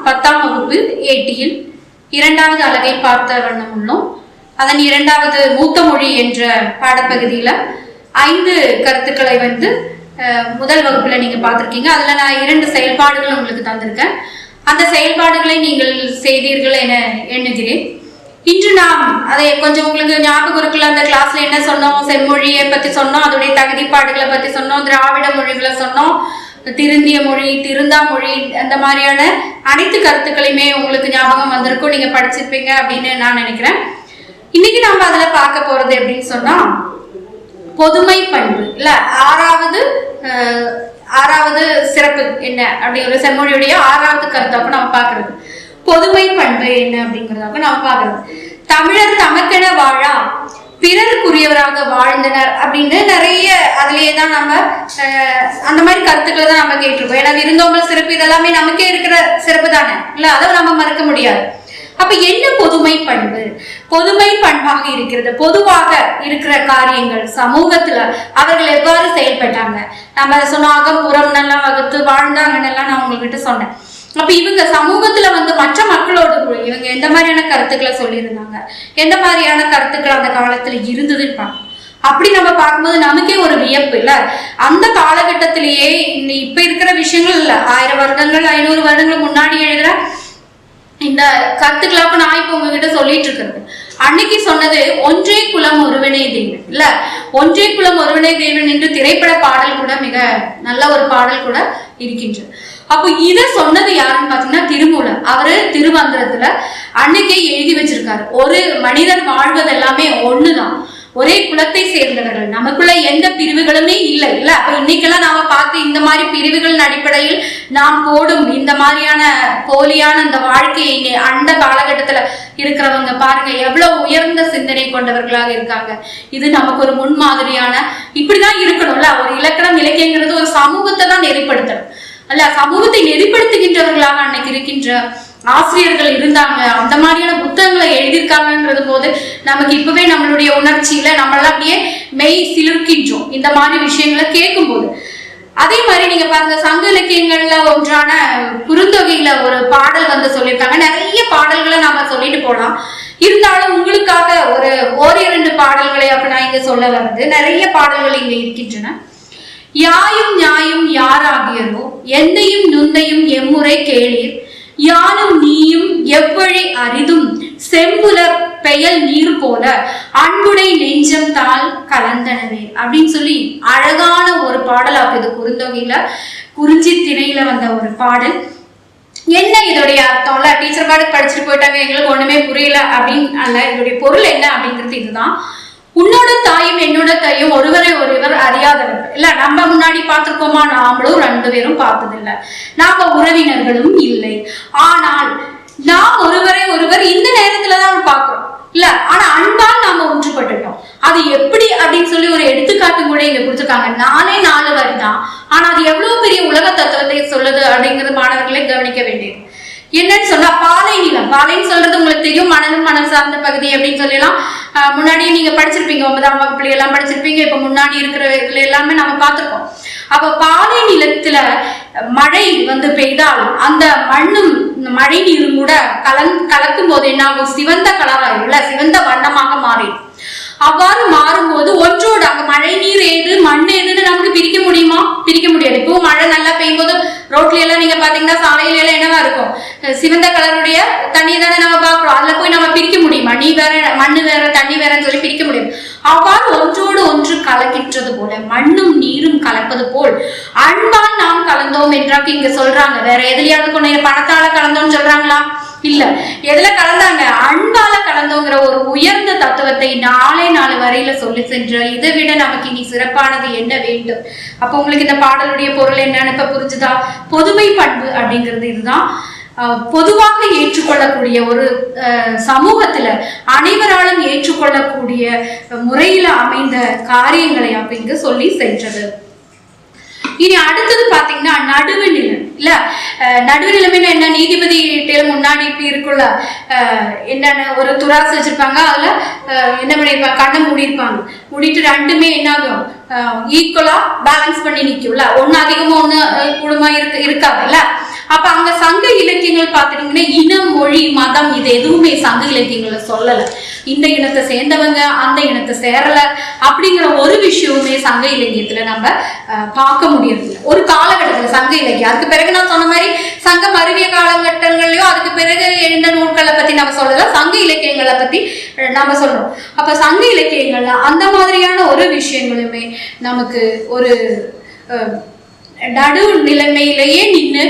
10ஆம் வகுப்பு ஏட்டியில் 2வது அலகை பார்த்த வண்ணம் உள்ளோம். அதன் 2வது மூத்த மொழி என்ற பாடப்பகுதியில 5 கருத்துக்களை முதல் வகுப்புல நீங்க பார்த்திருக்கீங்க. அதுல நான் 2 செயல்பாடுகள் உங்களுக்கு தந்திருக்கேன். அந்த செயல்பாடுகளை நீங்கள் செய்தீர்கள் என எண்ணுகிறேன். இன்று நாம் அதை கொஞ்சம் உங்களுக்கு ஞாபகம் இருக்குல்ல, அந்த கிளாஸ்ல என்ன சொன்னோம், செம்மொழியை பத்தி சொன்னோம், அதோடைய தகுதிப்பாடுகளை பத்தி சொன்னோம், திராவிட மொழிகளை சொன்னோம், திருந்திய மொழி, திருந்தா மொழி, அந்த மாதிரியான அனைத்து கருத்துக்களையுமே உங்களுக்கு ஞாபகம் வந்திருக்கும், நீங்க படிச்சிருப்பீங்க அப்படின்னு நான் நினைக்கிறேன். இன்னைக்கு நம்ம அதுல பார்க்க போறது எப்படின்னு சொன்னா, பொதுமை பண்பு இல்ல ஆறாவது சிறப்பு என்ன அப்படி ஒரு செம்மொழியுடைய 6வது கருத்தாக்க நம்ம பாக்குறது பொதுமை பண்பு என்ன அப்படிங்கிறதாக நம்ம பாக்குறது. தமிழர் தமக்கென வாழா பிறருக்குரியவராக வாழ்ந்தனர் அப்படின்னு நிறைய அதுலயே தான் நம்ம அந்த மாதிரி கருத்துக்களை தான் நம்ம கேட்டிருக்கோம். ஏன்னா விருந்தோம்பல் சிறப்பு இதெல்லாமே நமக்கே இருக்கிற சிறப்பு தானே இல்ல, அதை நம்ம மறக்க முடியாது. அப்ப என்ன பொதுமை பண்பு? பொதுமை பண்பாக இருக்கிறது பொதுவாக இருக்கிற காரியங்கள், சமூகத்துல அவர்கள் எவ்வாறு செயல்பட்டாங்க, நம்ம சொன்னாக புறம் நல்லா வகுத்து வாழ்ந்தாங்கன்னு எல்லாம் நான் உங்ககிட்ட சொன்னேன். அப்ப இவங்க சமூகத்துல மற்ற மக்களோடு இவங்க எந்த மாதிரியான கருத்துக்களை சொல்லியிருந்தாங்க, எந்த மாதிரியான கருத்துக்கள் அந்த காலத்துல இருந்ததுன்னு பார்க்கணும். அப்படி நம்ம பார்க்கும்போது நமக்கே ஒரு வியப்பு இல்ல, அந்த காலகட்டத்திலேயே இப்ப இருக்கிற விஷயங்கள் இல்ல, 1000 வருடங்கள் 500 வருடங்கள் முன்னாடி எழுதுற இந்த கருத்துக்களாக நான் இப்ப உங்ககிட்ட சொல்லிட்டு இருக்கிறது. அன்னைக்கு சொன்னது ஒன்றே குலம் ஒருவனே தேவன் இல்ல, ஒன்றே குலம் ஒருவனே தேவன் என்று திரைப்பட பாடல் கூட மிக நல்ல ஒரு பாடல் கூட இருக்கின்றது. அப்போ இத சொன்னது யாருன்னு பாத்தீங்கன்னா திருமூலர். அவரு திருமந்திரத்துல அன்னைக்கே எழுதி வச்சிருக்காரு, ஒரு மனிதர் வாழ்வது எல்லாமே ஒண்ணுதான், ஒரே குலத்தை சேர்ந்தவர்கள், நமக்குள்ள எந்த பிரிவுகளுமே இல்லை இல்ல. அப்ப இன்னைக்கெல்லாம் நாம பார்த்து இந்த மாதிரி பிரிவுகளின் அடிப்படையில் நாம் போடும் இந்த மாதிரியான போலியான இந்த வாழ்க்கையை அந்த காலகட்டத்துல இருக்கிறவங்க பாருங்க எவ்வளவு உயர்ந்த சிந்தனை கொண்டவர்களாக இருக்காங்க. இது நமக்கு ஒரு முன்மாதிரியான இப்படிதான் இருக்கணும்ல. ஒரு இலக்கணம் இலக்கியங்கிறது ஒரு சமூகத்தை தான் நெறிப்படுத்தணும் அல்ல, சமூகத்தை நெறிப்படுத்துகின்றவர்களாக அன்னைக்கு இருக்கின்ற ஆசிரியர்கள் இருந்தாங்க. அந்த மாதிரியான புத்தகங்களை எழுதியிருக்காங்கன்றது போது நமக்கு இப்பவே நம்மளுடைய உணர்ச்சியில நம்மளாம் அப்படியே மெய் சிலிர்க்கின்றோம் இந்த மாதிரி விஷயங்களை கேட்கும் போது. அதே மாதிரி நீங்க பாருங்க, சங்க இலக்கியங்கள்ல ஒன்றான குறுந்தொகையில ஒரு பாடல் சொல்லியிருக்காங்க. நிறைய பாடல்களை நாம சொல்லிட்டு போலாம், இருந்தாலும் உங்களுக்காக ஓரிரண்டு பாடல்களை அப்ப நான் இங்க சொல்ல வருது. நிறைய பாடல்கள் இங்க இருக்கின்றன. யாயும் நியாயும் யாராகியரோ எந்தையும் நுந்தையும் எம்முறை கேளீர், யானும் நீயும் எவ்வழி அரிதும் செம்புலர் பெயல் நீர் போல அன்புடை நெஞ்சம் தாள் கலந்தனவே அப்படின்னு சொல்லி அழகான ஒரு பாடல். அப்ப இது குறுந்தொகையில குறிஞ்சி திணையில வந்த ஒரு பாடல். என்ன இதோடைய அர்த்தம்ல, டீச்சர் பாடல் படிச்சுட்டு போயிட்டாங்க எங்களுக்கு ஒண்ணுமே புரியல அப்படின்னு அல்ல, இதோடைய பொருள் என்ன அப்படிங்கிறது இதுதான். உன்னோட தாயும் என்னோட தாயும் ஒருவரை ஒருவர் அறியாதவர்கள் இல்ல. நம்ம முன்னாடி பார்த்திருக்கோமா? நாமளும் 2 பேரும் பார்த்ததில்லை, நாம உறவினர்களும் இல்லை. ஆனால் நாம் ஒருவரை ஒருவர் இந்த நேரத்துலதான் பார்க்கிறோம் இல்ல. ஆனா அன்பால் நாம ஒன்றுபட்டுட்டோம். அது எப்படி அப்படின்னு சொல்லி ஒரு எடுத்துக்காட்டு கூட இங்க கொடுத்துருக்காங்க. 4 வரி தான், ஆனா அது எவ்வளவு பெரிய உலக தத்துவத்தை சொல்லுது அப்படிங்கிறது மாணவர்களை கவனிக்க வேண்டியது. என்னன்னு சொன்னா, பாலை நிலம், பாலைன்னு சொல்றது உங்களுக்கு தெரியும், மணலும் மணல் சார்ந்த பகுதி அப்படின்னு சொல்லலாம். முன்னாடியே நீங்க படிச்சிருப்பீங்க, 9ஆம் வகுப்புல எல்லாம் படிச்சிருப்பீங்க. இப்ப முன்னாடி இருக்கிற இதுல எல்லாமே நம்ம பார்த்திருக்கோம். அப்ப பாலை நிலத்துல மழை பெய்தால் அந்த மண்ணும் மழை நீரும் கூட கலக்கும் போது என்ன ஆகும்? சிவந்த கலராயிரும்ல, சிவந்த வண்ணமாக மாறிடும். அவ்வாறு மாறும்போது ஒன்றோடு அங்க மழை நீர் ஏது மண் ஏதுன்னு நமக்கு பிரிக்க முடியுமா? பிரிக்க முடியாது. இப்போ மழை நல்லா பெய்யும் போது ரோட்ல எல்லாம் நீங்க பாத்தீங்கன்னா சாலையில எல்லாம் என்னவா இருக்கும்? சிவந்த கலருடைய தண்ணி தானே நம்ம பாக்குறோம். அதுல போய் நம்ம பிரிக்க முடியுமா? நீ வேற மண்ணு வேற தண்ணி வேறன்னு சொல்லி பிரிக்க முடியும். அவ்வாறு ஒன்றோடு ஒன்று கலக்கின்றது போல, மண்ணும் நீரும் கலப்பது போல் அன்பால் நாம் கலந்தோம் என்றாக்கு இங்க சொல்றாங்க. வேற எதுலயாவது கொண்டு பணத்தால கலந்தோம்னு சொல்றாங்களா? இல்ல. எதுல கலந்தாங்க? அன்பால கலந்தோங்கிற ஒரு உயர்ந்த தத்துவத்தை 4 வரையில சொல்லி சென்ற. இதை விட நமக்கு இனி சிறப்பானது என்ன வேண்டும்? அப்ப உங்களுக்கு இந்த பாடலுடைய பொருள் என்னன்னு இப்ப புரிஞ்சுதா? பொதுமை பண்பு அப்படிங்கிறது இதுதான். பொதுவாக ஏற்றுக்கொள்ளக்கூடிய ஒரு சமூகத்துல அனைவராலும் ஏற்றுக்கொள்ளக்கூடிய முறையில அமைந்த காரியங்களை அப்ப இங்க சொல்லி சென்றது. இனி அடுத்தது பாத்தீங்கன்னா நடுவு நிலம் இல்ல. நடுவு நிலம் என்ன? நீதிபதி முன்னாடி இப்படி இருக்குள்ள என்னன்னு ஒரு துராசு வச்சிருப்பாங்க, அதுல என்ன பண்ணிருப்பாங்க? கண்ணை மூடிருப்பாங்க. மூடிட்டு 2மே என்ன ஆகும்? ஈக்குவலா பேலன்ஸ் பண்ணி நிக்கும்ல. ஒண்ணு அதிகமா ஒண்ணு கூடுமா இருக்காது இல்ல. அப்ப அங்க சங்க இலக்கியங்கள் பாத்துட்டீங்கன்னா இனம், மொழி, மதம் இது எதுவுமே சங்க இலக்கியங்களை சொல்லல. இந்த இனத்தை சேர்ந்தவங்க அந்த இனத்தை சேரல அப்படிங்கிற ஒரு விஷயமே சங்க இலக்கியத்துல நம்ம பார்க்க முடியறது. ஒரு காலகட்டத்துல சங்க இலக்கியம், அதுக்கு பிறகு நான் சொன்ன மாதிரி சங்கம் அருவிய காலகட்டங்கள்லயோ அதுக்கு பிறகு எழுந்த நூல்களை பத்தி நம்ம சொல்லல, சங்க இலக்கியங்களை பத்தி நம்ம சொல்றோம். அப்ப சங்க இலக்கியங்கள்ல அந்த மாதிரியான ஒரு விஷயங்களுமே நமக்கு ஒரு நடு நிலைமையிலேயே நின்று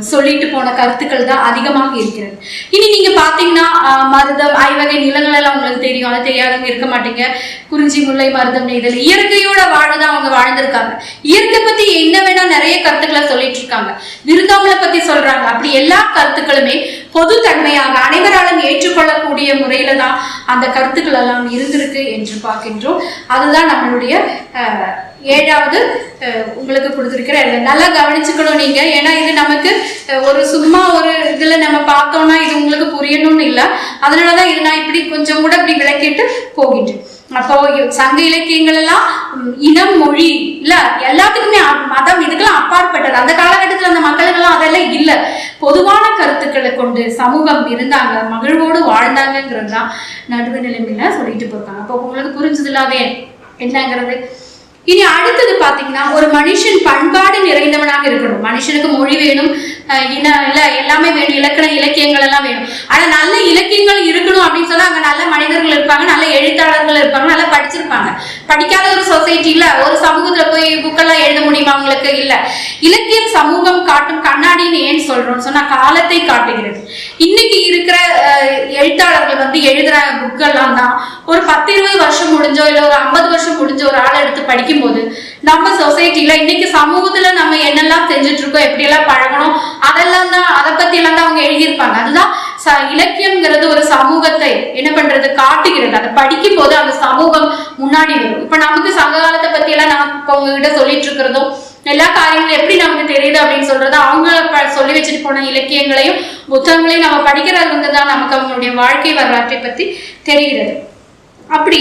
சொல்லிட்டு போன கருத்துக்கள் தான் அதிகமாக இருக்கிறது. இனி நீங்க பாத்தீங்கன்னா மருதம், ஐவகை நிலங்கள் எல்லாம் உங்களுக்கு தெரியும், அது தெரியாதவங்க இருக்க மாட்டீங்க. குறிஞ்சி, முல்லை, மருதம், நெய்தல் இயற்கையோட வாழ்தான் அவங்க வாழ்ந்திருக்காங்க. இயற்கை பத்தி என்ன வேணா நிறைய கருத்துக்களை சொல்லிட்டு இருக்காங்க, விருந்தோம்பலை பத்தி சொல்றாங்க. அப்படி எல்லா கருத்துக்களுமே பொது தன்மையாக அனைவராலும் ஏற்றுக்கொள்ளக்கூடிய முறையில தான் அந்த கருத்துக்கள் எல்லாம் இருந்திருக்கு என்று பார்க்கின்றோம். அதுதான் நம்மளுடைய 7வது உங்களுக்கு கொடுத்திருக்கிற. நல்லா கவனிச்சுக்கணும் நீங்க, ஏன்னா இது நமக்கு ஒரு சும்மா ஒரு இதுல நம்ம பார்த்தோம்னா இது உங்களுக்கு புரியணும்னு இல்லை. அதனாலதான் இது நான் இப்படி கொஞ்சம் கூட இப்படி விளக்கிட்டு போகிட்டேன். அப்போ சங்க இலக்கியங்கள் எல்லாம் இனம், மொழி இல்ல எல்லாத்துக்குமே மதம் இதுக்கெல்லாம் அப்பாற்பட்டது. அந்த காலகட்டத்துல அந்த மக்களுக்கெல்லாம் அதெல்லாம் இல்லை. பொதுவான கருத்துக்களை கொண்டு சமூகம் இருந்தாங்க, மகிழ்வோடு வாழ்ந்தாங்கிறது தான் நடுவு நிலைமையில சொல்லிட்டு போயிருக்காங்க. அப்போ உங்களுக்கு புரிஞ்சது இல்லாத என்னங்கிறது. இனி அடுத்தது பாத்தீங்கன்னா ஒரு மனுஷன் பண்பாடு நிறைந்தவனாக இருக்கணும். மனுஷனுக்கு மொழி வேணும், இனம் இல்ல எல்லாமே வேணும், இலக்கியங்கள் எல்லாம் வேணும். ஆனா நல்ல இலக்கியங்கள் இருக்கணும் அப்படின்னு சொன்னா அங்க நல்ல மனிதர்கள் இருப்பாங்க, நல்ல எழுத்தாளர்கள் இருப்பாங்க, நல்லா படிச்சிருப்பாங்க. படிக்காத ஒரு சொசைட்டில ஒரு சமூகத்துல போய் புக்கெல்லாம் எழுத முடியுமா அவங்களுக்கு? இல்ல. இலக்கியம் சமூகம் காட்டும் கண்ணாடின்னு ஏன் சொல்றோம்னு சொன்னா காலத்தை காட்டுகிறது. இன்னைக்கு இருக்கிற எழுத்தாளர்கள் எழுதுற புக்கெல்லாம் தான் ஒரு 10-20 வருஷம் முடிஞ்சோ இல்ல ஒரு 50 வருஷம் முடிஞ்ச ஒரு ஆளை எடுத்து படிக்கும் போது நம்ம சொசைட்டில இன்னைக்கு சமூகத்துல நம்ம என்னெல்லாம் செஞ்சுட்டு இருக்கோம், எப்படி எல்லாம் பழகணும், அதெல்லாம் தான் அதை பத்தி எல்லாம் தான் அவங்க எழுதியிருப்பாங்க. அதுதான் இலக்கியம்ங்கிறது ஒரு சமூகத்தை என்ன பண்றது காட்டுகிறது. அதை படிக்கும் போது அந்த சமூகம் முன்னாடி வரும். இப்ப நமக்கு சங்க காலத்தை பத்தி எல்லாம் நான் இப்ப உங்ககிட்ட சொல்லிட்டு இருக்கிறதும் எல்லா காரியங்களும் எப்படி நமக்கு தெரியுது அப்படின்னு சொல்றது அவங்க சொல்லி வச்சுட்டு போன இலக்கியங்களையும் புத்தகங்களையும் நம்ம படிக்கிறது தான் நமக்கு அவங்களுடைய வாழ்க்கை வரலாற்றை பத்தி தெரிகிறது. அப்படி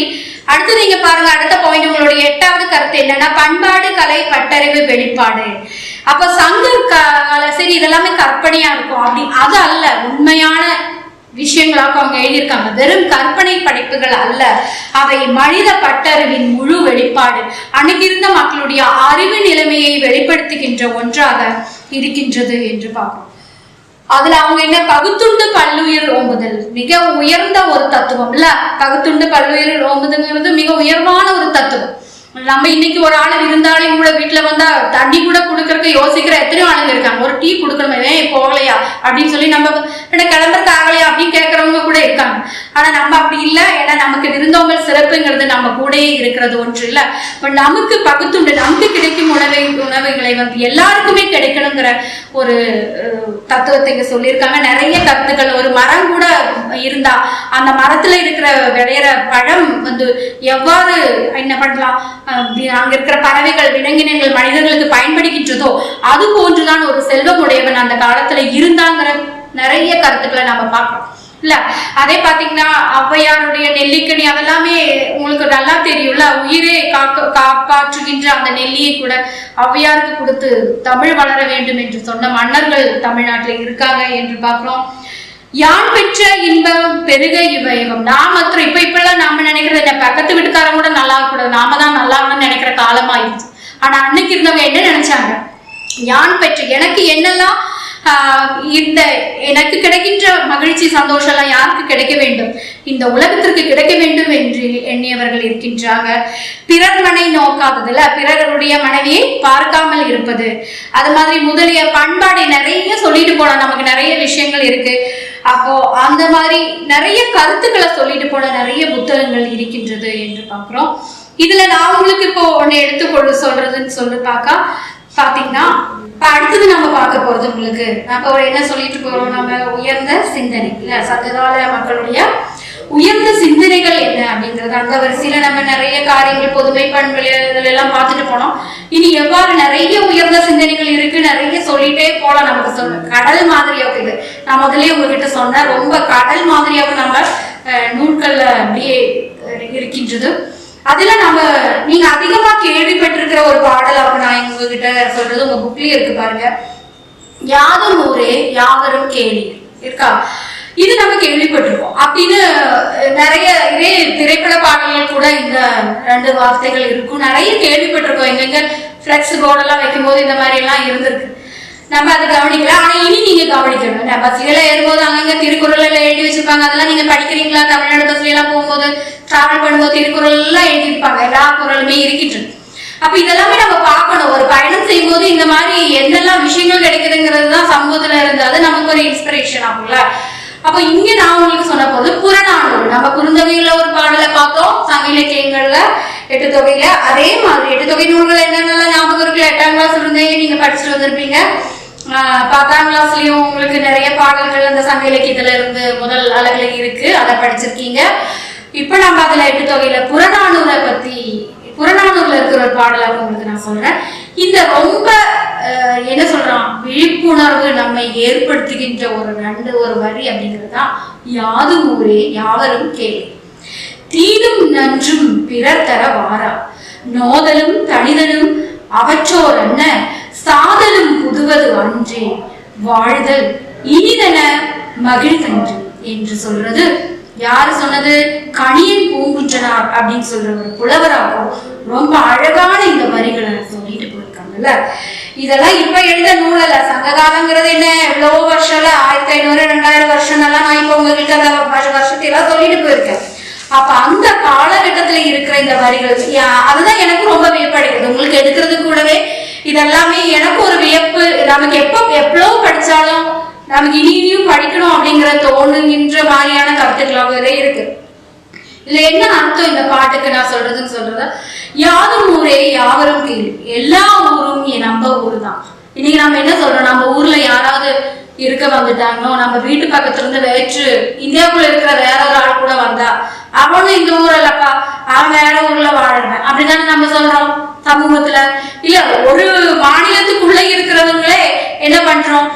அடுத்தது நீங்க பாருங்க, அடுத்த பாயிண்ட் உங்களுடைய 8வது கருத்து என்னன்னா பண்பாடு, கலை, பட்டறிவு, வெளிப்பாடு. அப்ப சங்க சரி இதெல்லாமே கற்பனையா இருக்கும் அப்படி அது அல்ல, உண்மையான விஷயங்களாக அவங்க எழுதியிருக்காங்க. வெறும் கற்பனை படைப்புகள் அல்ல, அவை மனித பட்டறிவின் முழு வெளிப்பாடு. அன்னைக்கு இருந்த மக்களுடைய அறிவு நிலைமையை வெளிப்படுத்துகின்ற ஒன்றாக இருக்கின்றது என்று பார்க்கணும். அதுல அவங்க என்ன பகுத்துண்டு பல்லுயிர் ஓம்புதல் மிக உயர்ந்த ஒரு தத்துவம் இல்ல. பகுத்துண்டு பல்லுயிர் ஓம்புதல்ங்கிறது மிக உயர்வான ஒரு தத்துவம். நம்ம இன்னைக்கு ஒரு ஆள் இருந்தாலும் கூட வீட்டுல வந்தா தண்ணி கூட கொடுக்கறதுக்கு யோசிக்கிற எத்தனையோ ஆளுங்க இருக்காங்க. ஒரு டீ கொடுக்கணுமே போகலையா அப்படின்னு சொல்லி நம்ம கிளம்புறதுக்கு ஆகலையா அப்படின்னு கேட்கறவங்க கூட இருக்காங்க. ஆனா நம்ம அப்படி இல்லை, ஏன்னா நமக்கு விருந்தோம்பல் சிறப்புங்கிறது நம்ம கூடயே இருக்கிறது ஒன்று இல்லை. இப்ப நமக்கு பகுத்துண்டு நமக்கு கிடைக்கும் உணவுகளை எல்லாருக்குமே கிடைக்கணுங்கிற ஒரு தத்துவத்தை இங்க சொல்லியிருக்காங்க. நிறைய கருத்துக்கள், ஒரு மரம் கூட இருந்தா அந்த மரத்துல இருக்கிற விளையிற பழம் எவ்வாறு என்ன பண்ணலாம், அங்க இருக்கிற பறவைகள், விலங்கினங்கள் மனிதர்களுக்கு பயன்படுகின்றதோ அது போன்றுதான் ஒரு செல்வம் உடையவன் அந்த காலத்துல இருந்தாங்கிற நிறைய கருத்துக்களை நம்ம பார்க்கிறோம் இல்ல. அதே பாத்தீங்கன்னா ஔவையாருடைய நெல்லிக்கனி அதெல்லாமே உங்களுக்கு நல்லா தெரியும்ல. உயிரை காப்பாற்றுகின்ற அந்த நெல்லியை கூட ஔவையாருக்கு கொடுத்து தமிழ் வளர வேண்டும் என்று சொன்ன மன்னர்கள் தமிழ்நாட்டில் இருக்காங்க என்று பார்க்கிறோம். யான் பெற்ற இன்பம் பெருக இவையகம். நான் மாத்திரம் இப்பெல்லாம் நாம நினைக்கிறது என்ன, பக்கத்து வீட்டுக்காரங்க கூட நல்லா கூடாது, நாம தான் நல்லா நினைக்கிற காலம் ஆயிடுச்சு. ஆனா அன்னைக்கு இருந்தவங்க என்ன நினைச்சாங்க, யான் பெற்ற எனக்கு என்னெல்லாம் இந்த எனக்கு கிடைக்கின்ற மகிழ்ச்சி சந்தோஷம் எல்லாம் யாருக்கு கிடைக்க வேண்டும், இந்த உலகத்திற்கு கிடைக்க வேண்டும் என்று எண்ணியவர்கள் இருக்கின்றாங்க. பிறர் மனை நோக்காததுல பிறருடைய மனைவியை பார்க்காமல் இருப்பது, அது மாதிரி முதலிய பண்பாடை நிறைய சொல்லிட்டு போனா நமக்கு நிறைய விஷயங்கள் இருக்கு. அப்போ அந்த மாதிரி நிறைய கருத்துக்களை சொல்லிட்டு போன நிறைய புத்தகங்கள் இருக்கின்றது என்று பார்க்கிறோம். இதுல நான் உங்களுக்கு இப்போ ஒன்னு எடுத்துக்கொண்டு சொல்றதுன்னு சொல்லி பாத்தீங்கன்னா அடுத்தது நம்ம பார்க்க போறது உங்களுக்கு நம்ம என்ன சொல்லிட்டு போறோம், நம்ம உயர்ந்த சிந்தனை இல்ல, சங்ககால மக்களுடைய உயர்ந்த சிந்தனைகள் என்ன அப்படிங்கிறது அந்த வரிசையில நம்ம நிறைய காரியங்கள் பொதுமை பண்புகள் எல்லாம் பார்த்துட்டு போனோம். இனி எவ்வாறு நிறைய உயர்ந்த சிந்தனைகள் இருக்கு, நிறைய சொல்லிட்டே போலாம். நமக்கு சொல்ல கடல் மாதிரியாக இது நான் முதலே உங்ககிட்ட சொன்னேன், ரொம்ப கடல் மாதிரியாக நம்ம நூல்கள்ல அப்படியே இருக்கின்றது. அதுல நம்ம நீங்க அதிகமா கேள்விப்பட்டிருக்கிற ஒரு பாடல் அப்ப நான் உங்ககிட்ட சொல்றது உங்க புக்லயே இருக்கு பாருங்க. யாதும் ஊரே யாவரும் கேளி இருக்கா, இது நம்ம கேள்விப்பட்டிருக்கோம். அப்படின்னு நிறைய இதே திரைப்பட பாடல்கள் கூட இந்த 2 வார்த்தைகள் இருக்கும். நிறைய கேள்விப்பட்டிருக்கோம். எங்கெங்க பிளெக்ஸ் போர்டெல்லாம் வைக்கும் போது இந்த மாதிரி எல்லாம் இருந்திருக்கு. நம்ம அதை கவனிக்கல. ஆனா இனி நீங்க கவனிக்கணும். பஸ்ல ஏறும்போது அங்கங்க திருக்குறள் எல்லாம் எழுதி வச்சிருப்பாங்க. அதெல்லாம் நீங்க படிக்கிறீங்களா? தமிழ்நாடு பஸ்ல எல்லாம் போகும்போது டிராவல் பண்ணும்போது திருக்குறள் எல்லாம் எழுதியிருப்பாங்க. எல்லா குறளுமே இருக்கிட்டு. அப்ப இதெல்லாமே நம்ம பார்க்கணும். ஒரு பயணம் செய்யும் போது இந்த மாதிரி என்னெல்லாம் விஷயங்கள் கிடைக்குதுங்கிறது தான் சமூகத்துல இருந்து அது நமக்கு ஒரு இன்ஸ்பிரேஷன் ஆகும்ல. அப்ப இங்க நான் உங்களுக்கு சொன்ன போது புறநானூறு, நம்ம குறுந்தொகையில ஒரு பாடலை பார்த்தோம், சங்க இலக்கியங்கள்ல 8 தொகையில. அதே மாதிரி 8 தொகை நூல்கள் என்னென்னலாம் ஞாபகம் இருக்குல்ல? 8ஆம் கிளாஸ் இருந்தே நீங்க படிச்சுட்டு வந்திருப்பீங்க. 10ஆம் கிளாஸ்லயும் உங்களுக்கு நிறைய பாடல்கள் அந்த சங்க இலக்கியத்துல இருந்து முதல் அழகுல இருக்கு, அதை படிச்சிருக்கீங்க. இப்ப நம்ம அதுல 8 தொகையில புறநானூரை பத்தி, புறநானூர்ல இருக்கிற ஒரு பாடலாக உங்களுக்கு நான் சொல்றேன். இந்த ரொம்ப என்ன சொல்றான், விழிப்புணர்வு நம்மை ஏற்படுத்துகின்ற ஒரு வரி அப்படிங்கிறது தான் யாதும் ஊரே யாவரும் கேளு. தீதும் நன்றும் பிறர் தர வாரா, நோதலும் தனிதலும் அவற்றோர் அன்ன, சாதலும் புதுவது அன்றே, வாழ்தல் இனிதன மகிழ்கன்று என்று சொல்றது யாரு சொன்னது? கணியன் பூங்குன்றனார் அப்படின்னு சொல்ற ஒரு புலவராகும். ரொம்ப அழகான இந்த வரிகளை சொல்லிட்டு போயிருக்காங்கல்ல. இதெல்லாம் இப்ப எழுத நூலல்ல. சங்க காலங்கிறது என்ன, எவ்வளவோ வருஷம், 1500 2000 வருஷம் எல்லாம் நான் இப்ப உங்ககிட்ட அந்த வருஷத்தையெல்லாம் சொல்லிட்டு போயிருக்கேன். அப்ப அந்த காலகட்டத்துல இருக்கிற இந்த வரிகள் அதுதான் எனக்கு ரொம்ப வியப்படைக்குது. உங்களுக்கு எடுக்கிறது கூடவே இதெல்லாமே எனக்கு ஒரு வியப்பு. நமக்கு எவ்வளவு படிச்சாலும் நமக்கு இனியும் படிக்கணும் அப்படிங்கிற தோணுகின்ற மாதிரியான கருத்துக்களாகவே இருக்கு. இதுல என்ன அர்த்தம் இந்த பாட்டுக்கு நான் சொல்றத, யாதும் ஊரே யாவரும் கேளு. எல்லா ஊரும் நம்ம ஊரு தான். இன்னைக்கு நம்ம என்ன சொல்றோம், நம்ம ஊர்ல யாராவது இருக்க வந்துட்டாங்களோ, நம்ம வீட்டு பக்கத்துல இருந்து வேற்று இந்தியாவுக்குள்ள இருக்கிற வேற ஒரு ஆள் கூட வந்தா, அவனும் இந்த ஊர் இல்லப்பா, அவன் வேற ஊர்ல வாழ்றேன் அப்படிதானே நம்ம சொல்றோம் சமூகத்துல. இல்ல, ஒரு மாநிலத்துக்குள்ள இருக்கிறவங்களே என்ன பண்றோம்,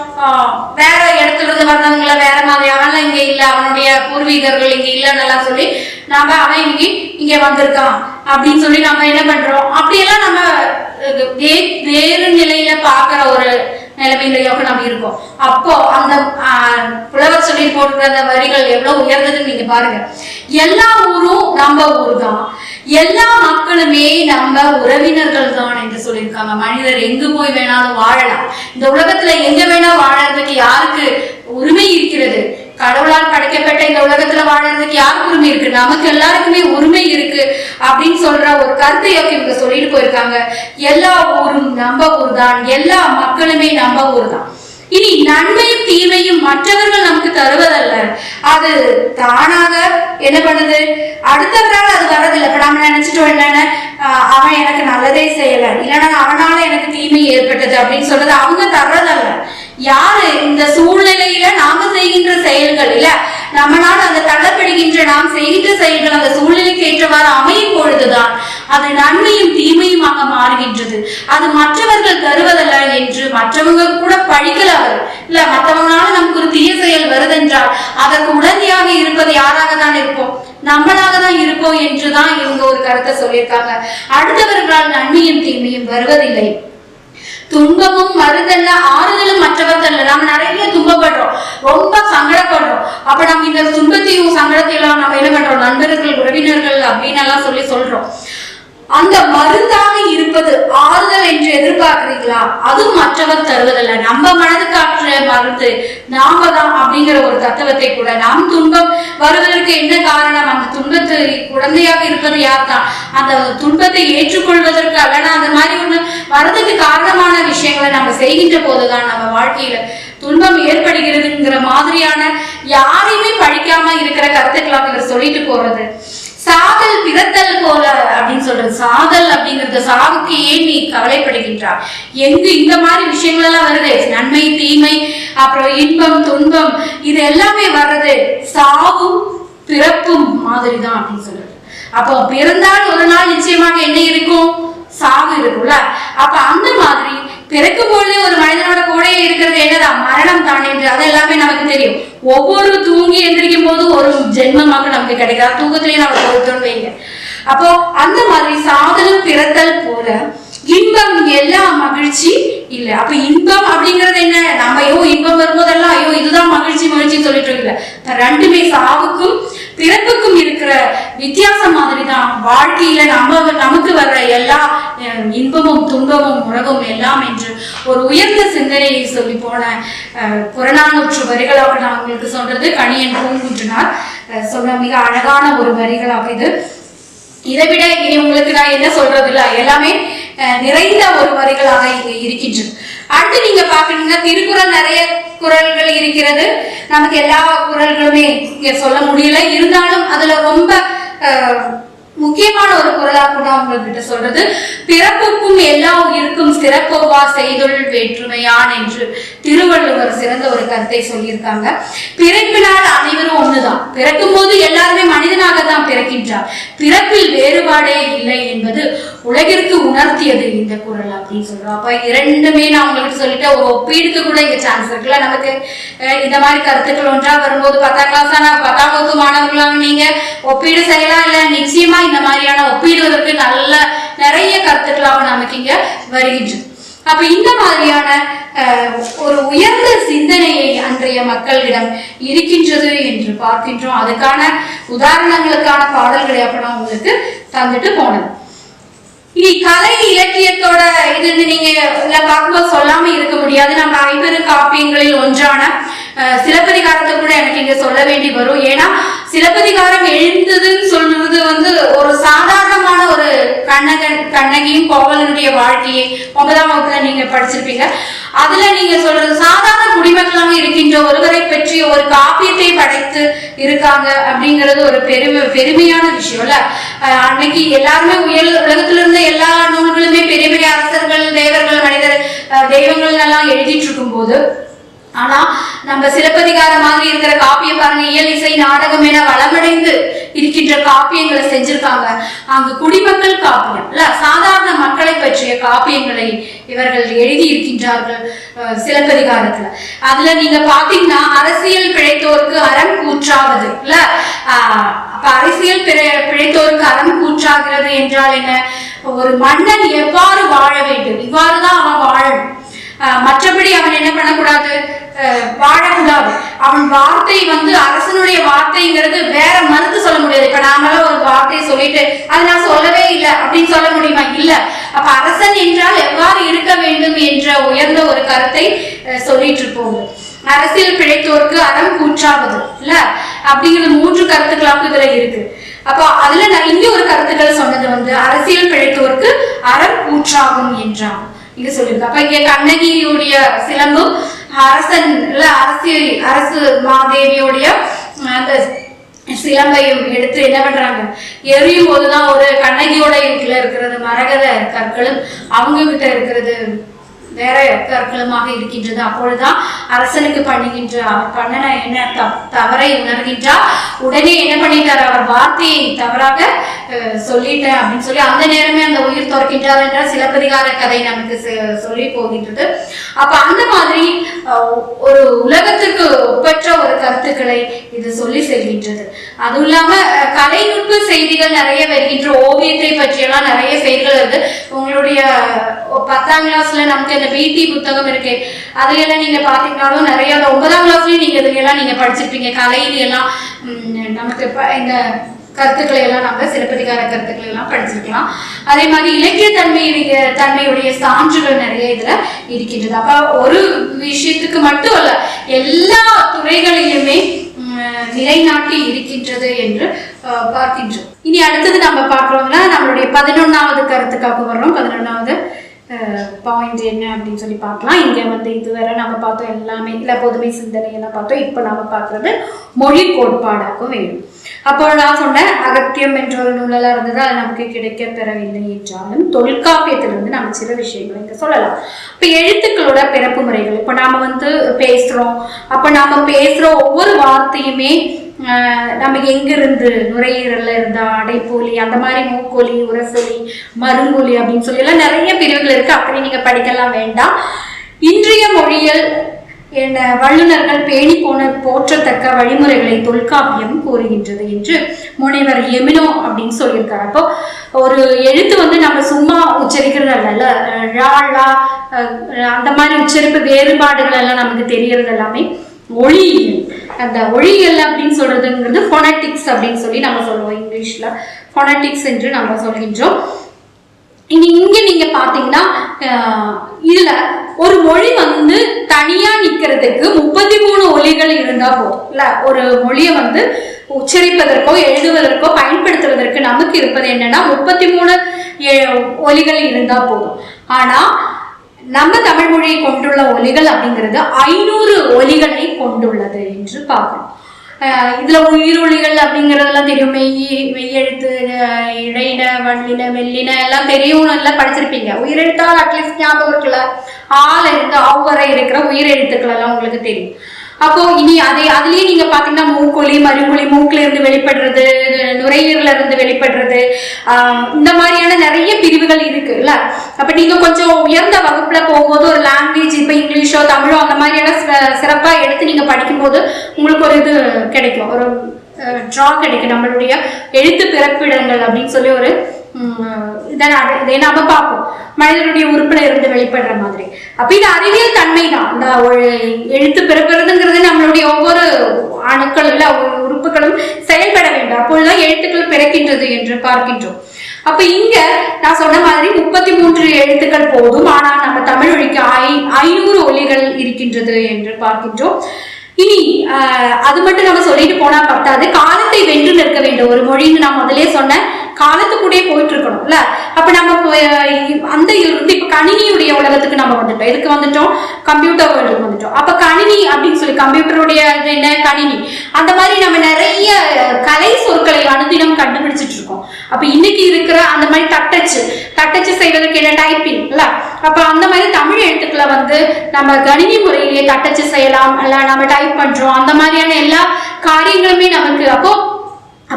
வேற இடத்துல இருந்து வந்தவங்களை வேற மாதிரி, அவன்லாம் இங்க இல்ல, அவனுடைய பூர்வீகர்கள் இங்க இல்லைன்னு சொல்லி நாம அவன் இன்னைக்கு இங்க வந்திருக்கான் அப்படின்னு சொல்லி நம்ம என்ன பண்றோம், அப்படியெல்லாம் நம்ம வேறு நிலையில பாக்குற ஒரு நிலைமையிலயோக நம்ம இருக்கோம். அப்போ அந்த புலவர் சொல்லி போடுற அந்த வரிகள் எவ்வளவு உயர்ந்ததுன்னு நீங்க பாருங்க. எல்லா ஊரும் நம்ம ஊர் தான், எல்லா மக்களுமே நம்ம உறவினர்கள் தான் என்று சொல்லியிருக்காங்க. மனிதர் எங்கு போய் வேணாலும் வாழலாம். இந்த உலகத்துல எங்க வேணா வாழறதுக்கு யாருக்கு உரிமை இருக்கிறது? கடவுளால் படைக்கப்பட்ட இந்த உலகத்துல வாழறதுக்கு யாருக்கு உரிமை இருக்கு? நமக்கு எல்லாருக்குமே உரிமை இருக்கு அப்படின்னு சொல்ற ஒரு கருத்தையோக்கு இவங்க சொல்லிட்டு போயிருக்காங்க. எல்லா ஊரும் நம்ம ஊர் தான், எல்லா மக்களுமே நம்ம ஊர் தான். இனி நன்மையும் தீமையும் மற்றவர்கள் நமக்கு தருவதல்ல, அது தானாக என்ன பண்ணுது, அடுத்தவரால் அது வர்றதில்லை. இப்ப நாம நினைச்சிட்டோம் என்னன்னு, அவன் எனக்கு நல்லதே செய்யல, இல்லைன்னா அவனால எனக்கு தீமை ஏற்பட்டது அப்படின்னு சொல்றது அவங்க தர்றதல்ல. யாரு இந்த சூழ்நிலையில நாம செய்கின்ற செயல்கள் இல்ல, நம்மளால அந்த தள்ளப்படுகின்ற நாம் செய்கின்ற செயல்கள் அந்த சூழ்நிலைக்கு ஏற்றவாறு அமையும் பொழுதுதான் அது நன்மையும் தீமையுமாக மாறுகின்றது. அது மற்றவர்கள் தருவதல்ல என்று மற்றவங்க கூட பழிக்கலாம் இல்ல. மற்றவங்களால நமக்கு ஒரு தீய செயல் வருதென்றால் அதற்கு உடனடியாக இருப்பது யாராக தான் இருப்போம், நம்மளாக தான் இருப்போம் என்றுதான் இவங்க ஒரு கருத்தை சொல்லியிருக்காங்க. அடுத்தவர்களால் நன்மையும் தீமையும் வருவதில்லை. துன்பமும் மருந்தல்ல, ஆறுதலும் மற்றவர் தல்ல. நம்ம நிறைய துன்பப்படுறோம், ரொம்ப சங்கடப்படுறோம். அப்ப நம்ம இந்த துன்பத்தையும் சங்கடத்தையும் நம்ம என்ன பண்றோம், நண்பர்கள் உறவினர்கள் அப்படின்னு எல்லாம் சொல்றோம். அந்த மருந்தாக இருப்பது ஆறுதல் என்று எதிர்பார்க்கிறீங்களா? அதுவும் மற்றவர் தருவதல்ல. நம்ம மனதுக்காற்ற மருந்து நாம தான் அப்படிங்கிற ஒரு தத்துவத்தை கூட, நாம் துன்பம் வருவதற்கு என்ன காரணம், அந்த துன்பத்தை குழந்தையாக இருப்பது யார் தான், அந்த துன்பத்தை ஏற்றுக்கொள்வதற்கு அல்லனா அந்த மாதிரி ஒண்ணு வரதுக்கு காரணமான விஷயங்களை நம்ம செய்கின்ற போதுதான் நம்ம வாழ்க்கையில துன்பம் ஏற்படுகிறதுங்கிற மாதிரியான யாரையுமே பழிக்காம இருக்கிற கருத்துக்களாக இவர் சொல்லிட்டு போறது. சாதல் பிறத்தல் போல அப்படின்னு சொல்றது. சாதல் அப்படிங்கிறது, சாவுக்கு ஏன் நீ கவலைப்படுகின்றார்? எங்கு இந்த மாதிரி விஷயங்கள் எல்லாம் வருது, நன்மை தீமை அப்புறம் இன்பம் துன்பம் இது எல்லாமே வர்றது சாவும் பிறப்பும் மாதிரிதான் அப்படின்னு சொல்றது. அப்போ பிறந்தால் ஒரு நாள் நிச்சயமாக என்ன இருக்கும், சாவு இருக்கும்ல. அப்ப அந்த மாதிரி பிறக்கும் பொழுது ஒரு மனிதனோட கூடையே இருக்கிறது என்னதான், மரணம் தான் என்று அது எல்லாமே நமக்கு தெரியும். ஒவ்வொரு தூங்கி எந்திரிக்கும் போது ஒரு ஜென்மமாக நமக்கு கிடைக்காது, தூக்கத்திலேயே நம்ம பொறுத்தோன்னு வைங்க. அப்போ அந்த மாதிரி சாதலும் பிறத்தல் போல இன்பம் எல்லாம் மகிழ்ச்சி இல்ல. அப்ப இன்பம் அப்படிங்கறது என்ன? நம்ம ஐயோ இன்பம் வரும்போதெல்லாம் ஐயோ இதுதான் மகிழ்ச்சி மகிழ்ச்சின்னு சொல்லிட்டு இல்ல. ரெண்டுமே சாவுக்கும் பிறப்புக்கும் இருக்கிற வித்தியாசம் மாதிரிதான் வாழ்க்கையில நமக்கு வர்ற எல்லா இன்பமும் துன்பமும் உறவும் எல்லாம் என்று ஒரு உயர்ந்த சிந்தனையை சொல்லி போன புறநானூற்று வரிகளாக நான் உங்களுக்கு சொல்றது கணியன் பூங்குன்றனார் சொன்ன மிக அழகான ஒரு வரிகளாக இது. இதை விட இனி உங்களுக்கு நான் என்ன சொல்றது இல்ல, எல்லாமே நிறைந்த ஒரு வரிகளாக இங்க இருக்கின்றது. அடுத்து நீங்க பாக்குறீங்கன்னா திருக்குறள் நிறைய குறள்கள் இருக்கிறது. நமக்கு எல்லா குறள்களுமே இங்க சொல்ல முடியல. இருந்தாலும் அதுல ரொம்ப முக்கியமான ஒரு குறளா கூட உங்ககிட்ட சொல்றது, பிறப்புக்கும் எல்லா உயிருக்கும் சிறப்போவா செய்தொள் வேற்றுமையான் என்று திருவள்ளுவர் சிறந்த ஒரு கருத்தை சொல்லியிருக்காங்க. பிறப்பினால் அனைவரும் ஒண்ணுதான். பிறக்கும் போது எல்லாருமே மனிதனாக தான் பிறக்கின்றார். பிறப்பில் வேறுபாடே இல்லை என்பது உலகிற்கு உணர்த்தியது இந்த குறள் அப்படின்னு சொல்றோம். அப்ப இரண்டுமே நான் உங்களுக்கு சொல்லிட்டு ஒரு ஒப்பீடுக்கு கூட இங்க சான்ஸ் இருக்குல்ல. நமக்கு இந்த மாதிரி கருத்துக்கள் ஒன்றா வரும்போது 10ஆம் கிளாஸ் 10ஆம் வகுப்பு மாணவர்களாக நீங்க ஒப்பீடு செய்யலாம். இல்ல நிச்சயமா இந்த மாதிரியான ஒப்பீடுவதற்கு நல்ல நிறைய கருத்துக்களாக நமக்கு இங்க வருகின்றது. அப்ப இந்த மாதிரியான ஒரு உயர்ந்த சிந்தனையை அன்றைய மக்களிடம் இருக்கின்றது என்று பார்க்கின்றோம். அதுக்கான உதாரணங்களுக்கான பாடல்களை அப்ப நான் உங்களுக்கு தந்துட்டு போனது. இனி கலை இலக்கியத்தோட இது நீங்க பார்க்கும்போது சொல்லாம இருக்க முடியாது. நம்ம 50 காப்பியங்களில் ஒன்றான சிலப்பதிகாரத்தை கூட எனக்கு இங்க சொல்ல வேண்டி வரும். ஏன்னா சிலப்பதிகாரம் எழுந்ததுன்னு சொல்றது ஒரு சாதாரணமான ஒரு கண்ணகியும் கோவலனுடைய வாழ்க்கையை 9ஆம் வகுப்புல நீங்க படிச்சிருப்பீங்க. அதுல நீங்க சொல்றது சாதாரண குடிமக்களாக இருக்கின்ற ஒருவரை பற்றி ஒரு காப்பியத்தை படைத்து இருக்காங்க அப்படிங்கிறது ஒரு பெருமையான விஷயம் இல்ல. அன்னைக்கு எல்லாருமே உலகத்துல இருந்த எல்லா நூல்களுமே பெரிய பெரிய அரசர்கள், தேவர்கள், மனிதர், தெய்வங்கள் எல்லாம் எழுதிட்டு இருக்கும் போது, ஆனா நம்ம சிலப்பதிகாரம் மாதிரி இருக்கிற காப்பியம் பாருங்க, இயல் இசை நாடகம் என வளமடைந்து இருக்கின்ற காப்பியங்களை செஞ்சிருக்காங்க. அங்கு குடிமக்கள் காப்பியம் இல்ல, சாதாரண மக்களை பற்றிய காப்பியங்களை இவர்கள் எழுதி இருக்கின்றார்கள் சிலப்பதிகாரத்துல. அதுல நீங்க பாத்தீங்கன்னா அரசியல் பிழைத்தோருக்கு அறம் கூற்றாவது இல்ல. அப்ப அரசியல் பிழைத்தோருக்கு அறம் கூற்றாகிறது என்றால் என்ன? ஒரு மன்னன் எவ்வாறு வாழ வேண்டும், இவ்வாறுதான் அவன் வாழணும். மற்றபடி அவன் என்ன பண்ணக்கூடாது, வாழக்கூடாது. அவன் வார்த்தை அரசனுடைய வார்த்தைங்கிறது வேற மறுத்து சொல்ல முடியாது. இப்ப நாமள ஒரு வார்த்தையை சொல்லிட்டு அது நான் சொல்லவே இல்லை அப்படின்னு சொல்ல முடியுமா? இல்ல. அப்ப அரசன் என்றால் எவ்வாறு இருக்க வேண்டும் என்ற உயர்ந்த ஒரு கருத்தை சொல்லிட்டு இருப்போம். அரசியல் பிழைத்தோருக்கு அறம் கூற்றாவது இல்ல அப்படிங்கிற 3 கருத்துக்களாக இதுல இருக்கு. அப்போ அதுல நான் இங்க ஒரு கருத்துக்கள் சொன்னது அரசியல் பிழைத்தோருக்கு அறம் கூற்றாகும் என்றான் இங்க சொல்லிருக்கு. அப்ப இங்க கண்ணகியுடைய சிலம்பும் அரசன் இல்ல அரசு மாதேவியோடைய அந்த சிலம்பையும் எடுத்து என்ன பண்றாங்க, எரியும் போதுதான் ஒரு கண்ணகியோட வீட்டுல இருக்கிறது மரகத கற்களும் அவங்க கிட்ட இருக்கிறது வேற கற்களுமாக இருக்கின்றது. அப்பொழுதுதான் அரசனுக்கு பண்ணுகின்ற அவர் பண்ணன என்ன தவறை உணர்கின்றார். உடனே என்ன பண்ணிட்டார், அவர் வார்த்தையை தவறாக சொல்லிட்டேன் அப்படின்னு சொல்லி அந்த நேரமே அந்த உயிர் துறக்கின்றார் என்ற சிலப்பதிகார கதை நமக்கு சொல்லி போகின்றது. அப்ப அந்த மாதிரி ஒரு உலகத்திற்கு ஒப்பற்ற ஒரு கருத்துக்களை இது சொல்லி செல்கின்றது. அதுவும் இல்லாம கலைநுட்ப செய்திகள் நிறைய வருகின்ற, ஓவியத்தை பற்றியெல்லாம் நிறைய செய்திகள் வருது. உங்களுடைய 10ஆம் கிளாஸ்ல நமக்கு இந்த பிடி புத்தகம் இருக்கு, அதுல எல்லாம் நீங்க பாத்தீங்கன்னாலும் நிறைய 9ஆம் கிளாஸ்லயும் நீங்க இதுல எல்லாம் நீங்க படிச்சிருப்பீங்க. கலையில எல்லாம் நமக்கு இந்த கருத்துக்களை எல்லாம் நம்ம சிலப்பதிகார கருத்துக்களை எல்லாம் படிச்சிருக்கலாம். அதே மாதிரி இலக்கிய தன்மையுடைய சான்றுகள் நிறைய இதுல இருக்கின்றது. அப்ப ஒரு விஷயத்துக்கு மட்டும் அல்ல, எல்லா துறைகளிலுமே நிலைநாட்டி இருக்கின்றது என்று பார்க்கின்றோம். இனி அடுத்தது நம்ம பார்க்கிறோம்னா நம்மளுடைய 11வது கருத்துக்காக வர்றோம். 11வது பாயிண்ட் என்ன அப்படின்னு சொல்லி பார்க்கலாம். இங்க இதுவரை நம்ம பார்த்தோம் எல்லாமே இல்ல பொதுமை சிந்தனை எல்லாம் பார்த்தோம். இப்ப நாம பார்க்கறது மொழி கோட்பாடாக்கும் வேணும். அப்போ நான் சொன்னேன் அகத்தியம் என்ற ஒரு நூலெல்லாம் இருந்தது, அது நமக்கு கிடைக்க பெறவில்லை என்றாலும் தொல்காப்பியத்திலிருந்து நம்ம சில விஷயங்களை இங்க சொல்லலாம். இப்ப எழுத்துக்களோட பிறப்பு முறைகள், இப்ப நாம பேசுறோம். அப்ப நாம பேசுற ஒவ்வொரு வார்த்தையுமே நம்ம எங்கிருந்து, நுரையீரல்ல இருந்தா அடைப்பொலி, அந்த மாதிரி மூக்கொலி, உரசொலி, மருங்கொலி அப்படின்னு சொல்லி எல்லாம் நிறைய பிரிவுகள் இருக்கு. அப்படி நீங்க படிக்கலாம் வேண்டாம். இன்றைய மொழியில் என வல்லுநர்கள் பேணி போற்றத்தக்க வழிமுறைகளை தொல்காப்பியம் கூறுகின்றது என்று முனைவர் எமினோ அப்படின்னு சொல்லியிருக்காரு. அப்போ ஒரு எழுத்து வந்து நம்ம சும்மா உச்சரிக்கிறது அல்ல, ழா அந்த மாதிரி உச்சரிப்பு வேறுபாடுகள் எல்லாம் நமக்கு தெரியறது எல்லாமே ஒளியியல். அந்த ஒளியியல் அப்படின்னு சொல்றதுங்கிறது ஃபோனட்டிக்ஸ் அப்படின்னு சொல்லி நம்ம சொல்லுவோம், இங்கிலீஷ்ல ஃபோனட்டிக்ஸ் என்று நம்ம சொல்கின்றோம். இங்க நீங்க பாத்தீங்கன்னா இதுல ஒரு மொழி வந்து தனியா நிக்கிறதுக்கு 33 ஒலிகள் இருந்தா போதும் இல்ல. ஒரு மொழியை வந்து உச்சரிப்பதற்கோ எழுதுவதற்கோ பயன்படுத்துவதற்கு நமக்கு இருப்பது என்னன்னா 33 ஒலிகள் இருந்தா போதும். ஆனா நம்ம தமிழ் மொழியை கொண்டுள்ள ஒலிகள் அப்படிங்கிறது 500 ஒலிகளை கொண்டுள்ளது என்று பார்க்கணும். இதுல உயிரொலிகள் அப்படிங்கறதெல்லாம் தெரியும். மெய்யெழுத்து, இடையின, வல்லின, மெல்லின எல்லாம் தெரியும், எல்லாம் படிச்சிருப்பீங்க. உயிரெழுத்தால் அட்லீஸ்ட் ஞாபகம் இருக்குல்ல. ஆள் இருந்து அவ்வரை இருக்கிற உயிரெழுத்துக்கள் எல்லாம் உங்களுக்கு தெரியும். அப்போ இனி அதுலயே நீங்க பாத்தீங்கன்னா மூக்கொலி, மறுமொழி, மூக்குல இருந்து வெளிப்படுறது, நுரையீரல இருந்து வெளிப்படுறது, இந்த மாதிரியான நிறைய பிரிவுகள் இருக்கு இல்ல. அப்ப நீங்க கொஞ்சம் உயர்ந்த வகுப்புல போகும்போது ஒரு லாங்குவேஜ், இப்ப இங்கிலீஷோ தமிழோ அந்த மாதிரியான சிறப்பா எடுத்து நீங்க படிக்கும்போது உங்களுக்கு ஒரு இது கிடைக்கும், ஒரு டிரா கிடைக்கும். நம்மளுடைய எழுத்து பிறப்பிடங்கள் அப்படின்னு சொல்லி ஒரு இதை நாம பார்ப்போம், மனிதனுடைய உறுப்புல இருந்து வெளிப்படுற மாதிரி. அப்ப இது அறிவியல் தன்மை தான். இந்த எழுத்து பிறப்புறதுங்கிறது நம்மளுடைய ஒவ்வொரு அணுக்கள் இல்ல உறுப்புகளும் செயல்பட வேண்டும், அப்பொழுதுதான் எழுத்துக்கள் பிறக்கின்றது என்று பார்க்கின்றோம். அப்ப இங்க நான் சொன்ன மாதிரி 33 எழுத்துக்கள் போதும், ஆனால் நம்ம தமிழ் மொழிக்கு 500 ஒலிகள் இருக்கின்றது என்று பார்க்கின்றோம். இனி அது மட்டும் நம்ம சொல்லிட்டு போனா பத்தாது, காலத்தை வென்று நிற்க வேண்டும். ஒரு மொழின்னு நான் முதலே சொன்னேன், காலத்துக்கூடே போயிட்டு இருக்கணும் இல்ல. அப்ப நம்ம அந்த இருந்து இப்ப கணினியுடைய உலகத்துக்கு நம்ம வந்துட்டோம். எதுக்கு வந்துட்டோம்? கம்ப்யூட்டர் வேர்ல்டுக்கு வந்துட்டோம். அப்ப கணினி அப்படின்னு சொல்லி கம்ப்யூட்டருடைய என்ன கணினி, அந்த மாதிரி நம்ம நிறைய கலை சொற்களை அனுதினம் கண்டுபிடிச்சிட்டு இருக்கோம். அப்ப இன்னைக்கு இருக்கிற அந்த மாதிரி தட்டச்சு செய்வதற்கு என்ன டைப்பிங் இல்ல. அப்ப அந்த மாதிரி தமிழ் எழுத்துக்களை வந்து நம்ம கணினி முறையிலேயே தட்டச்சு செய்யலாம் இல்ல, நம்ம டைப் பண்றோம், அந்த மாதிரியான எல்லா காரியங்களுமே நமக்கு. அப்போ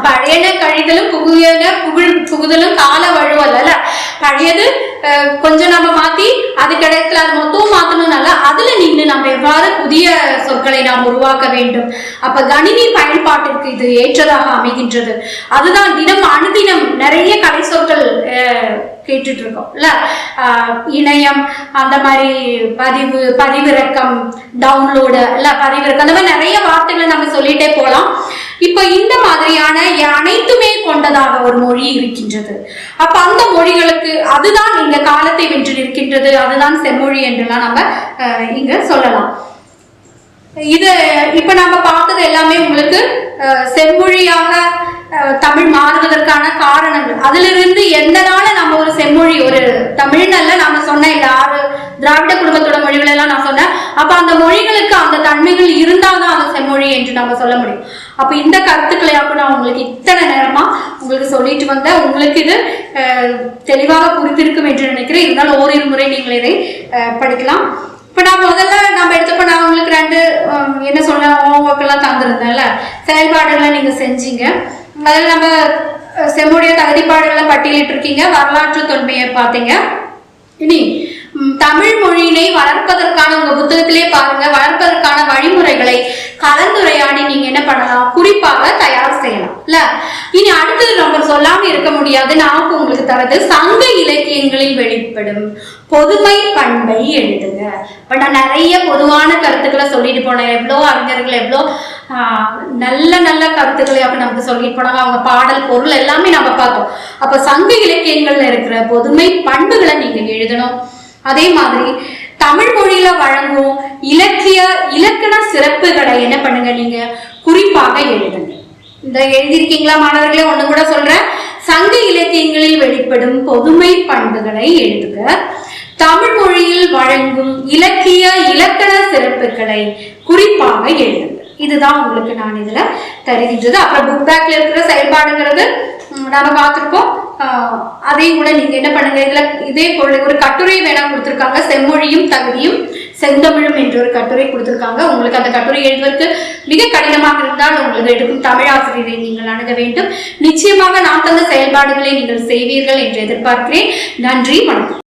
பழையன கழிதலும் புகுதலும் கால வழுவல்ல. பழையது கொஞ்சம் நம்ம மாத்தி அதுக்கு இடத்துல அது மொத்தம் மாத்தணும்னால அதுல நின்று நம்ம எவ்வாறு புதிய சொற்களை நாம் உருவாக்க வேண்டும். அப்ப கணினி பயன்பாட்டிற்கு இது ஏற்றதாக அமைகின்றது. அதுதான் தினம் அனுதினம் நிறைய கலை சொற்கள் கேட்டுட்டு இருக்கோம் இல்ல. இணையம், அந்த மாதிரி பதிவிறக்கம், டவுன்லோடு இல்ல, பதிவிறக்கம், அந்த மாதிரி நிறைய வார்த்தைகளை நம்ம சொல்லிட்டே போலாம். இப்ப இந்த மாதிரியான அனைத்துமே கொண்டதாக ஒரு மொழி இருக்கின்றது. அப்ப அந்த மொழிகளுக்கு அதுதான் இங்க காலத்தை வென்று இருக்கின்றது, அதுதான் செம்மொழி என்றெல்லாம் நம்ம இங்க சொல்லலாம். இது இப்ப நம்ம பார்த்தது எல்லாமே உங்களுக்கு செம்மொழியாக தமிழ் மாறுவதற்கான காரணங்கள். அதுல இருந்து எந்தனால நம்ம ஒரு செம்மொழி, ஒரு தமிழ்நல்ல நாம சொன்ன இந்த 6 திராவிட குடும்பத்தோட மொழிகள் எல்லாம் நான் சொன்னேன். அப்ப அந்த மொழிகளுக்கு அந்த தன்மைகள் இருந்தால்தான் அந்த செம்மொழி என்று நம்ம சொல்ல முடியும். அப்ப இந்த கருத்துக்களை அப்ப நான் உங்களுக்கு இத்தனை நேரமா உங்களுக்கு சொல்லிட்டு வந்தேன். உங்களுக்கு இது தெளிவாக புரிந்திருக்கும் என்று நினைக்கிறேன். இருந்தாலும் ஓரிரு முறை நீங்கள் இதை படிக்கலாம். இப்ப நான் முதல்ல நம்ம எடுத்தப்ப நான் உங்களுக்கு 2 என்ன சொல்ல ஹோம்ஒர்க் எல்லாம் தந்திருந்தேன்ல, செயல்பாடுகளை நீங்க செஞ்சீங்க. அதில் நம்ம செம்முடைய தகுதிப்பாடுகளை பட்டியலிட்டு இருக்கீங்க, வரலாற்று தொன்மையை பார்த்தீங்க. இனி தமிழ் மொழியினை வளர்ப்பதற்கான உங்க புத்தகத்திலே பாருங்க, வளர்ப்பதற்கான வழிமுறைகளை கலந்துரையாடி நீங்க என்ன பண்ணலாம், குறிப்பாக தயார் செய்யலாம் இல்ல. இனி அடுத்தது நம்ம சொல்லாம இருக்க முடியாது, நான் உங்களுக்கு தரது சங்க இலக்கியங்களில் வெளிப்படும் பொதுமை பண்பை எழுதுங்க. இப்ப நான் நிறைய பொதுவான கருத்துக்களை சொல்லிட்டு போனேன். எவ்வளோ அறிஞர்கள் எவ்வளோ நல்ல நல்ல கருத்துக்களை அப்ப நமக்கு சொல்லிட்டு போனாங்க. அவங்க பாடல் பொருள் எல்லாமே நம்ம பார்த்தோம். அப்ப சங்க இலக்கியங்கள்ல இருக்கிற பொதுமை பண்புகளை நீங்க எழுதணும். அதே மாதிரி தமிழ் மொழியில வழங்கும் இலக்கண சிறப்புகளை என்ன பண்ணுங்க, நீங்க குறிப்பாக எழுதுங்க. இந்த எழுதியிருக்கீங்களா மாணவர்களே? ஒண்ணு கூட சொல்றேன், சங்க இலக்கியங்களில் வெளிப்படும் பொதுமை பண்புகளை எழுதுக. தமிழ் மொழியில் வழங்கும் இலக்கண சிறப்புகளை குறிப்பாக எழுதுங்க. இதுதான் உங்களுக்கு நான் இதுல தருகின்றது. அப்புறம் புக் பேக்ல இருக்கிற செயல்பாடுங்கிறது நாம பார்த்திருக்கோம். அதையும் கூட நீங்க என்ன பண்ணுங்க, இதுல இதே ஒரு கட்டுரை வேணா கொடுத்திருக்காங்க, செம்மொழியும் தகுதியும் செந்தமிழும் என்ற ஒரு கட்டுரை கொடுத்திருக்காங்க. உங்களுக்கு அந்த கட்டுரை எழுதுவதற்கு மிக கடினமாக இருந்தால் உங்களுக்கு எடுக்கும் தமிழ் ஆசிரியரை நீங்கள் அணுக வேண்டும். நிச்சயமாக நான் தந்த செயல்பாடுகளை நீங்கள் செய்வீர்கள் என்று எதிர்பார்க்கிறேன். நன்றி, வணக்கம்.